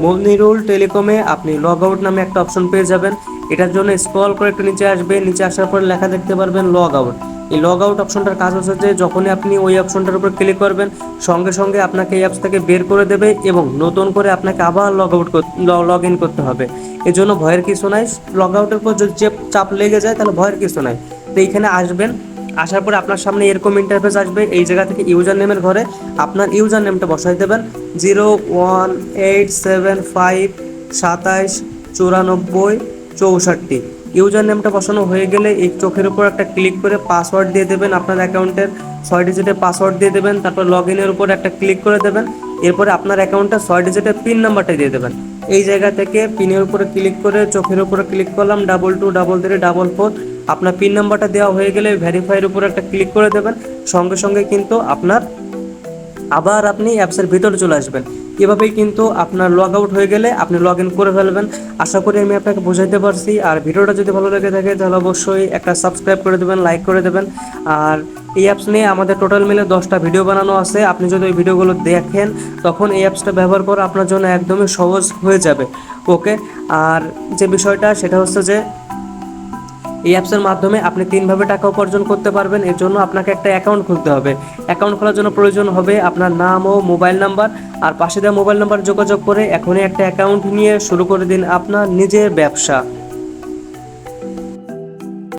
মনিরুল টেলিকমে আপনি log out নামে একটা অপশন পেয়ে যাবেন। এটার জন্য স্ক্রল করে একটু নিচে আসবে, নিচে আসার পর লেখা দেখতে পারবেন লগ আউট। এই লগ আউট অপশনটার কাজ হচ্ছে যে যখনই আপনি ওই অপশনটার উপর ক্লিক করবেন সঙ্গে সঙ্গে আপনাকে এই অ্যাপস থেকে বের করে দেবে এবং নতুন করে আপনাকে আবার লগ ইন করতে হবে। এই জন্য ভয়ের কিছু নাই। লগ আউটের পর যদি চাপ লেগে যায় তাহলে ভয়ের কিছু নাই। তো এইখানে আসবেন, আসার পরে আপনার সামনে এরকম ইন্টারফেস আসবে। এই জায়গা থেকে ইউজার নেমের ঘরে আপনার ইউজার নেমটা বসাই দেবেন 01875 27 94 64। ইউজার নেমটা বসানো হয়ে গেলে এই চোখের উপর একটা ক্লিক করে পাসওয়ার্ড দিয়ে দেবেন, আপনার অ্যাকাউন্টের 6 ডিজিটের পাসওয়ার্ড দিয়ে দেবেন। তারপর লগ ইনের উপর একটা ক্লিক করে দেবেন। এরপরে আপনার অ্যাকাউন্টের 6 ডিজিটের পিন নাম্বারটা দিয়ে দেবেন। এই জায়গা থেকে পিনের উপরে ক্লিক করে চোখের উপরে ক্লিক করলাম 222334। আপনার পিন নাম্বারটা দেওয়া হয়ে গেলে ভেরিফাইয়ের উপর একটা ক্লিক করে দেবেন। সঙ্গে সঙ্গে কিন্তু আপনার আবার আপনি অ্যাপসের ভিতরে চলে আসবেন। এভাবেই কিন্তু আপনার লগ আউট হয়ে গেলে আপনি লগ ইন করে ফেলবেন। আশা করি আমি আপনাকে বোঝাতে পারছি। আর ভিডিওটা যদি ভালো লেগে থাকে তাহলে অবশ্যই একটা সাবস্ক্রাইব করে দেবেন, লাইক করে দেবেন। আর এই অ্যাপস নিয়ে আমাদের টোটাল মিলে 10টা ভিডিও বানানো আছে। আপনি যদি ওই ভিডিওগুলো দেখেন তখন এই অ্যাপসটা ব্যবহার করা আপনার জন্য একদমই সহজ হয়ে যাবে। ওকে, আর যে বিষয়টা সেটা হচ্ছে যে এই অ্যাপসের মাধ্যমে আপনি 3ভাবে টাকা উপার্জন করতে পারবেন। এর জন্য আপনাকে একটা অ্যাকাউন্ট খুলতে হবে। অ্যাকাউন্ট খোলার জন্য প্রয়োজন হবে আপনার নাম ও মোবাইল নাম্বার। আর পাশে দেওয়া মোবাইল নাম্বার যোগাযোগ করে এখনই একটা অ্যাকাউন্ট নিয়ে শুরু করে দিন আপনার নিজের ব্যবসা।